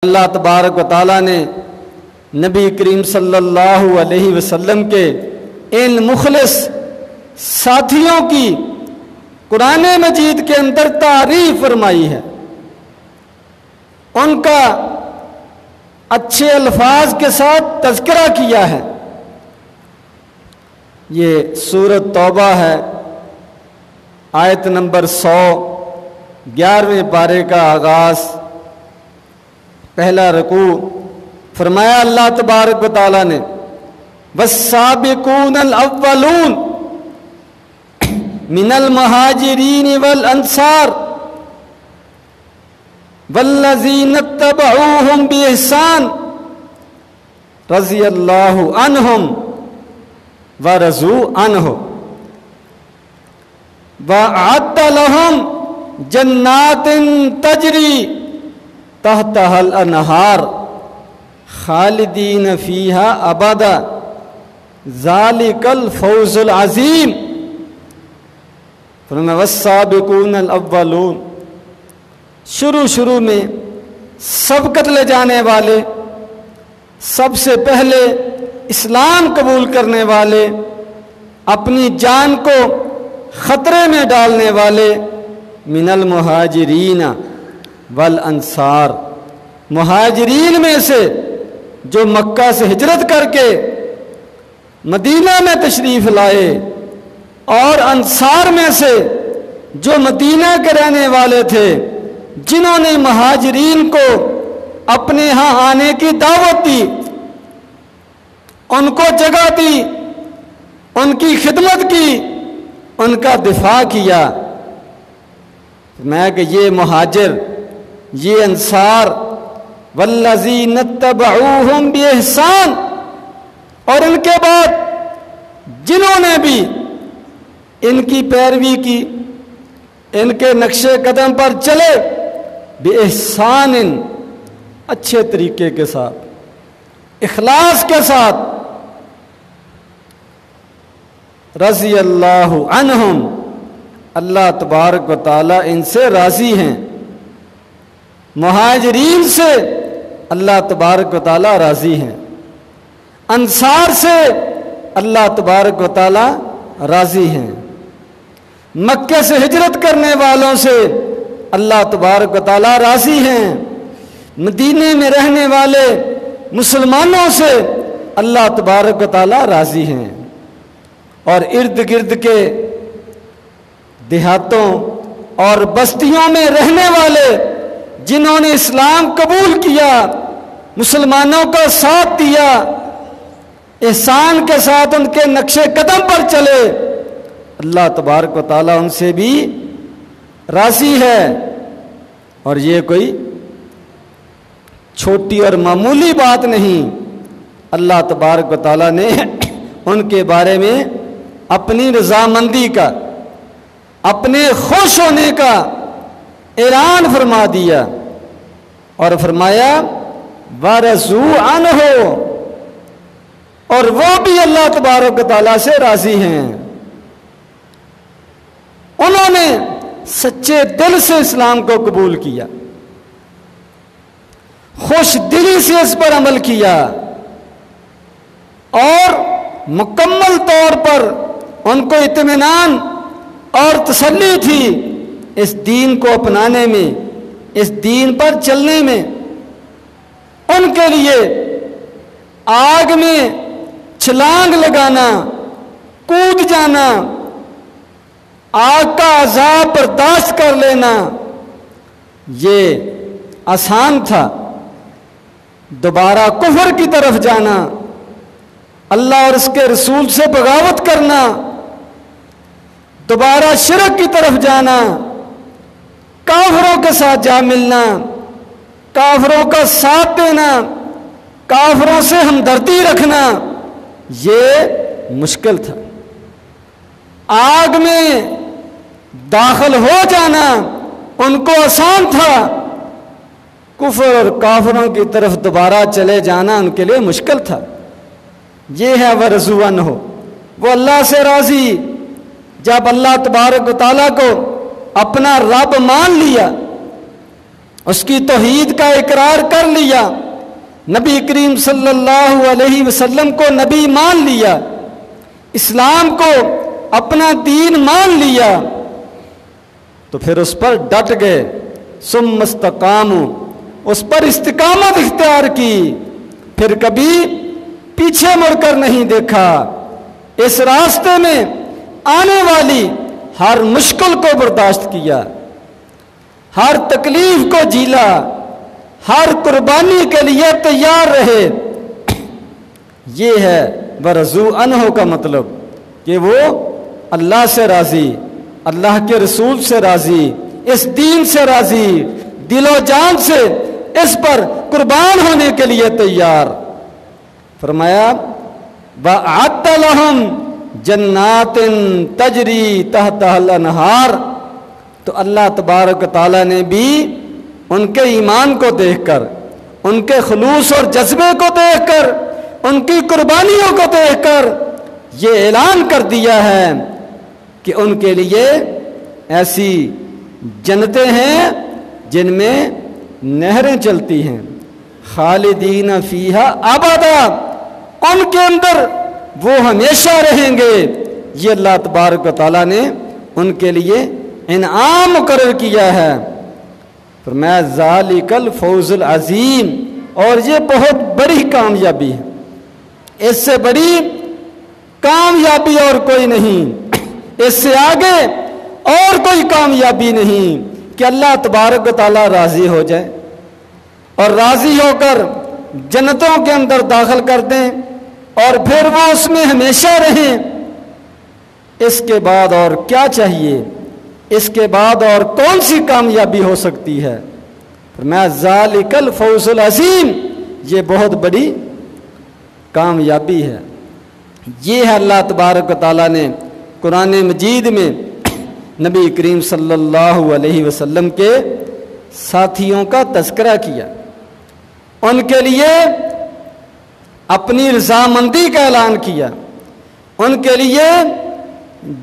اللہ تبارک و تعالیٰ نے نبی کریم صلی اللہ علیہ وسلم کے ان مخلص ساتھیوں کی قرآن مجید کے اندر تعریف فرمائی ہے، ان کا اچھے الفاظ کے ساتھ تذکرہ کیا ہے۔ یہ سورۃ توبہ ہے، آیت نمبر 100، 11ویں پارے کا آغاز، پہلا رکوع۔ فرمایا اللہ تبارک و تعالیٰ نے والسابقون الاولون من المہاجرین والانصار والذین اتبعوہم بإحسان رضی اللہ عنہم ورضوا عنہ وأعد لہم جنات تجری تحتها الانہار خالدین فیہا ابدا ذالک الفوز العظیم۔ فرمایا والسابقون الاولون، شروع میں سبقت لے جانے والے، سب سے پہلے اسلام قبول کرنے والے، اپنی جان کو خطرے میں ڈالنے والے، من المہاجرین والانصار، مہاجرین میں سے جو مکہ سے ہجرت کر کے مدینہ میں تشریف لائے، اور انصار میں سے جو مدینہ کے رہنے والے تھے، جنہوں نے مہاجرین کو اپنے ہاں آنے کی دعوت دی، ان کو جگہ دی، ان کی خدمت کی، ان کا دفاع کیا۔ میں کہ یہ مہاجر، یہ انصار، والذین اتبعوہم بإحسان، اور ان کے بعد جنہوں نے بھی ان کی پیروی کی، ان کے نقش قدم پر چلے، بإحسان، اچھے طریقے کے ساتھ، اخلاص کے ساتھ، رضی اللہ عنہم، اللہ تبارک و تعالی ان سے راضی ہیں۔ مہاجرین سے اللہ تبارک و تعالی راضی ہیں، انصار سے اللہ تبارک و تعالی راضی ہیں، مکہ سے ہجرت کرنے والوں سے اللہ تبارک و تعالی راضی ہیں، مدینے میں رہنے والے مسلمانوں سے اللہ تبارک و تعالی راضی ہیں، اور ارد گرد کے دیہاتوں اور بستیوں میں رہنے والے جنہوں نے اسلام قبول کیا، مسلمانوں کا ساتھ دیا، احسان کے ساتھ ان کے نقش قدم پر چلے، اللہ تبارک و تعالیٰ ان سے بھی راضی ہے۔ اور یہ کوئی چھوٹی اور معمولی بات نہیں، اللہ تبارک و تعالیٰ نے ان کے بارے میں اپنی رضامندی کا، اپنے خوش ہونے کا اعلان فرما دیا، اور فرمایا وَرَضُوا عَنْهُ، اور وہ بھی اللہ تبارک و تعالیٰ سے راضی ہیں۔ انہوں نے سچے دل سے اسلام کو قبول کیا، خوش دلی سے اس پر عمل کیا، اور مکمل طور پر ان کو اطمینان اور تسلی تھی اس دین کو اپنانے میں، اس دین پر چلنے میں۔ ان کے لیے آگ میں چھلانگ لگانا، کود جانا، آگ کا عذاب برداشت کر لینا، یہ آسان تھا۔ دوبارہ کفر کی طرف جانا، اللہ اور اس کے رسول سے بغاوت کرنا، دوبارہ شرک کی طرف جانا، کافروں کے ساتھ جا ملنا، کافروں کا ساتھ دینا، کافروں سے ہمدردی رکھنا، یہ مشکل تھا۔ آگ میں داخل ہو جانا ان کو آسان تھا، کفر اور کافروں کی طرف دوبارہ چلے جانا ان کے لیے مشکل تھا۔ یہ ہے وَرَضُوا عَنْهُ، وہ اللہ سے راضی۔ جب اللہ تبارک و تعالیٰ کو اپنا رب مان لیا اس کی توحید کا اقرار کر لیا، نبی کریم صلی اللہ علیہ وسلم کو نبی مان لیا، اسلام کو اپنا دین مان لیا، تو پھر اس پر ڈٹ گئے، ثم استقاموا، اس پر استقامت اختیار کی، پھر کبھی پیچھے مڑ کر نہیں دیکھا، اس راستے میں آنے والی ہر مشکل کو برداشت کیا، ہر تکلیف کو جھیلا، ہر قربانی کے لیے تیار رہے۔ یہ ہے ورضوا عنہ کا مطلب، کہ وہ اللہ سے راضی، اللہ کے رسول سے راضی، اس دین سے راضی، دل و جان سے اس پر قربان ہونے کے لیے تیار۔ فرمایا وَأَعَدَّ لَهُمْ جَنَّاتٍ تَجْرِي تَحْتَهَا الْأَنْهَارُ، تو اللہ تبارک تعالیٰ نے بھی ان کے ایمان کو دیکھ کر، ان کے خلوص اور جذبے کو دیکھ کر، ان کی قربانیوں کو دیکھ کر یہ اعلان کر دیا ہے کہ ان کے لیے ایسی جنتیں ہیں جن میں نہریں چلتی ہیں، خالدین فیہا ابدا، ان کے اندر وہ ہمیشہ رہیں گے۔ یہ اللہ تبارک و تعالیٰ نے ان کے لیے انعام مقرر کیا ہے۔ فرمایا ذالک الفوز العظیم، اور یہ بہت بڑی کامیابی ہے، اس سے بڑی کامیابی اور کوئی نہیں، اس سے آگے اور کوئی کامیابی نہیں کہ اللہ تبارک و تعالیٰ راضی ہو جائے اور راضی ہو کر جنتوں کے اندر داخل کر دیں اور پھر وہ اس میں ہمیشہ رہیں۔ اس کے بعد اور کیا چاہیے؟ اس کے بعد اور کون سی کامیابی ہو سکتی ہے؟ فرمایا ذالک الفوز العظیم، یہ بہت بڑی کامیابی ہے۔ یہ ہے اللہ تبارک و تعالیٰ نے قرآن مجید میں نبی کریم صلی اللہ علیہ وسلم کے ساتھیوں کا تذکرہ کیا، ان کے لیے اپنی رضامندی کا اعلان کیا، ان کے لیے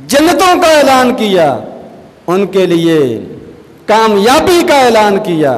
جنتوں کا اعلان کیا، ان کے لیے کامیابی کا اعلان کیا۔